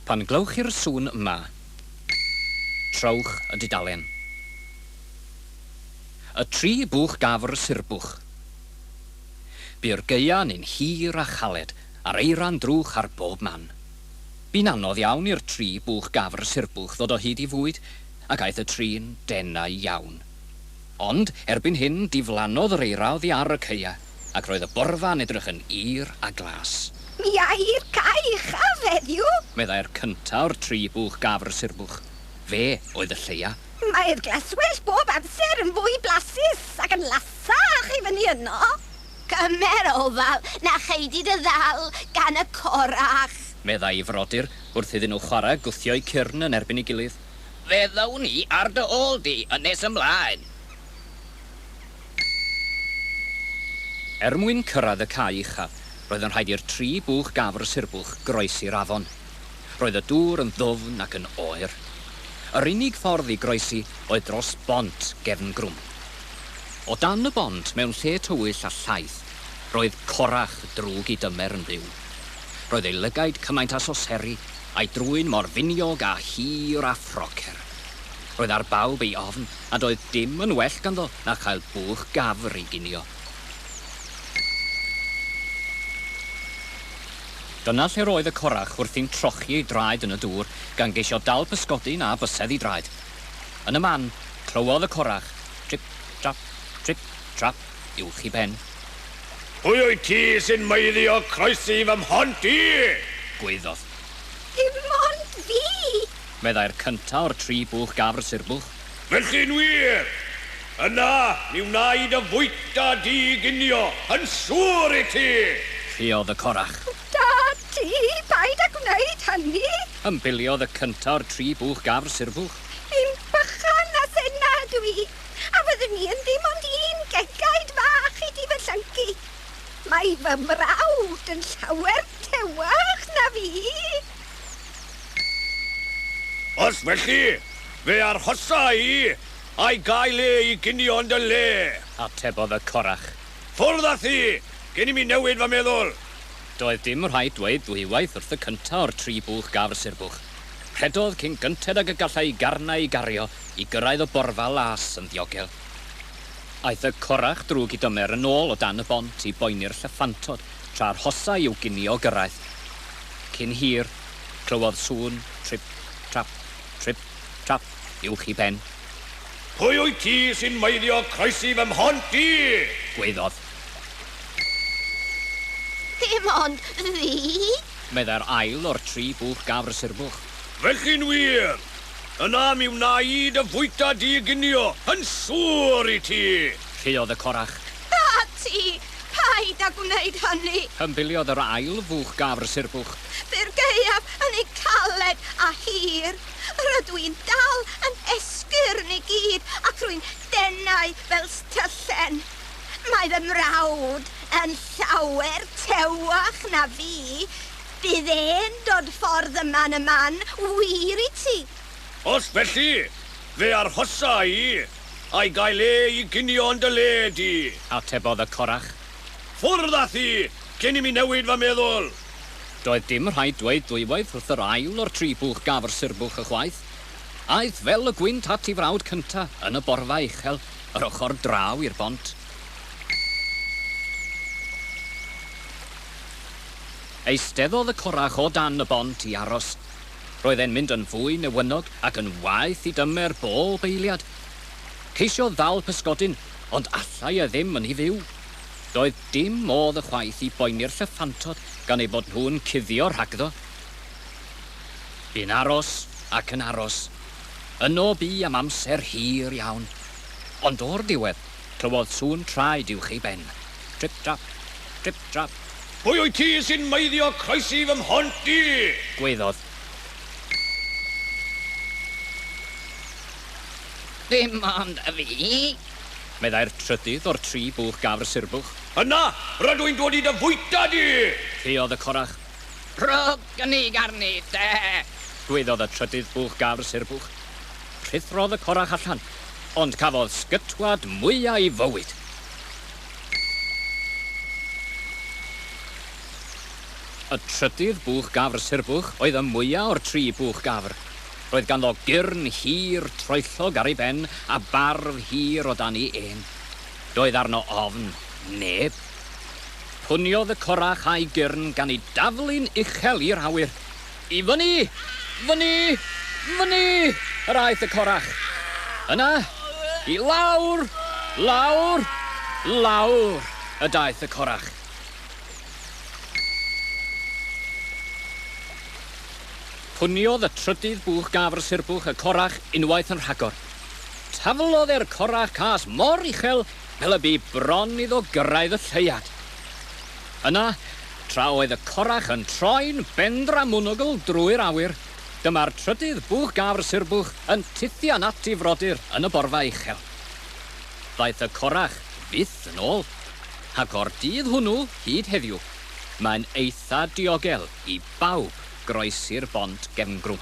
Pan glywch chi'r sŵn yma, trowch y dudalen. Y tri Bwch Gafr Surbwch. Bu'r gaeaf yn hir a chaled a'r eiran drwch ar bob man. Bu'n anodd iawn i'r tri Bwch Gafr Surbwch ddod o hyd i fwyd ac aeth y tri'n denau iawn. Ond erbyn hyn diflannodd yr eira oddi ar y caeaf ac roedd y borfa'n edrych yn ir a glas. Mi air caich a feddiw. Meddai'r cyntaf o'r tri Bwch Gafr Surbwch. Fe oedd y lleia. Mae'r glaswell bob amser yn fwy blasus ac yn lasach i fyny yno. Cymer ofal na cheidi dy ddal gan y corach. Meddai i frodyr wrth iddyn nhw chwarae gwthio'u cyrn yn erbyn ei gilydd. Fe ddawn ni ar dy ôl di yn nes ymlaen. Mwyn cyrraedd y cae uchaf, roedd yn rhaid i'r tri Bwch Gafr Surbwch groesi'r afon. Roedd y dŵr yn ddwfn ac yn oer. Yr unig ffordd i groesi oedd dros bont gefn grwm. O dan y bont, mewn lle tywyll a llaeth, roedd corach drwg i dymer yn byw. Roedd ei lygaid cymaint a soseri, a'i drwyn mor finiog a hir a ffrocer. Roedd ar bawb ei ofn, a doedd dim yn well ganddo na chael Bwch Gafr i ginio. Dyna lle roedd y corach wrthi'n trochi ei draed yn y dŵr gan geisio dal pysgodyn a bysedd i draed. Yn y man, clywodd y corach, trip, trap, uwch i ben. Pwy wyt ti sy'n meiddio croesi fy mhont i? Gwaeddodd. Dim ond fi. Meddai'r cyntaf o'r tri Bwch Gafr Surbwch. Felly'n wir. Yna, mi wnaid y fwyta di ginio, yn sŵr i ti. Rhuodd y corach. Da ti, paid â gwneud hynny. Ymbiliodd y cyntaf o'r tri Bwch Gafr Surbwch. Fi'n bychan a sena dwi, a fyddwn ni yn ddim ond un gegaid fach i di fy llyncu. Mae fy mrawd yn llawer tewach na fi. Os felly, fe arhosa i, a'i gael i ginio yn dy le. Atebodd y corach. Ffwrdd â thi, gen i mi newid fy meddwl. Doedd dim rhaid dweud dwywaith wrth y cyntaf o'r tri Bwch Gafr Surbwch. Rhedodd cyn gynted ag y gallai garnau i gario i gyrraedd o borfa las yn ddiogel. Aeth y corach drwg i dymer yn ôl o dan y bont i boeni'r llyffantod tra'r hosa i'w ginio gyrraedd. Cyn hir, clywodd sŵn, trip, trap, uwch i ben. Pwy wyt ti sy'n meiddio croesi fy mhont i? Gwaeddodd. Dim ond fi. Meddai'r ail o'r tri Bwch Gafr Surbwch. Felly'n wir. Yna mi wnaid y fwyta di ginio, yn sŵr i ti. Rhuodd y corach. Da ti, paid â gwneud hynny. Ymbiliodd yr ail Bwch Gafr Surbwch. By'r gaeaf yn ei caled a hir. Rydw i'n dal yn esgyrn i gyd ac rwy'n denau fel styllen. Mae fy mrawd yn llawer tewach na fi. Bydd e'n dod ffordd yma yn y man wir i ti. Os felly, fe arhosa i, a'i gael i ginio yn dy le di. Atebodd y corach. Ffwrdd â thi, cyn i mi newid fy meddwl. Doedd dim rhaid dweud dwywaith wrth yr ail o'r tri Bwch Gafr Surbwch y chwaith. Aeth fel y gwynt at ei frawd cynta yn y borfa uchel, yr ochr draw i'r bont. Eisteddodd y corach o dan y bont i aros. Roedd e'n mynd yn fwy newynog ac yn waeth i dymer bob eiliad. Ceisio ddal pysgodyn, ond allai e ddim yn ei fyw. Doedd dim modd y chwaith i boeni'r llyffantod gan ei bod nhw'n cuddio rhagddo. Bu'n aros ac yn aros. Yno bu am amser hir iawn. Ond o'r diwedd, clywodd sŵn traed uwch ei ben. Trip, trap. Pwy wyt ti sy'n meiddio croesi fy mhont i? Gwaeddodd. Dim ond fi. Meddai'r trydydd o'r tri Bwch Gafr Surbwch. Yna, rydw i'n dod i dy fwyta di. Rhuodd y corach. Rhwg yn ei garni, de. Gwaeddodd y trydydd Bwch Gafr Surbwch. Rhythrodd y corach allan, ond cafodd sgytwad mwyaf i fywyd. Y trydydd Bwch Gafr Surbwch oedd y mwyaf o'r 3 Bwch Gafr. Roedd ganddo gyrn hir troellog ar ei ben a barf hir o dan ei ein. Doedd arno ofn neb. Pwniodd y corach a'i gyrn gan ei daflu'n uchel i'r awyr. I fyny! Fyny! Fyny! Yr aeth y corach. Yna, i lawr! Lawr! Lawr! Y daeth y corach. Pwniodd y trydydd Bwch Gafr Surbwch y corach unwaith yn rhagor. Taflodd e'r corach cas mor uchel fel y bu bron iddo gyrraedd y lleiad. Yna, tra oedd y corach yn troi'n bendra mwnnogl drwy'r awyr, dyma'r trydydd Bwch Gafr Surbwch yn tithian at ei frodyr yn y borfa uchel. Daeth y corach fyth yn ôl, ac o'r dydd hwnnw hyd heddiw, mae'n eitha diogel i bawb groesi'r bont gefn grwm.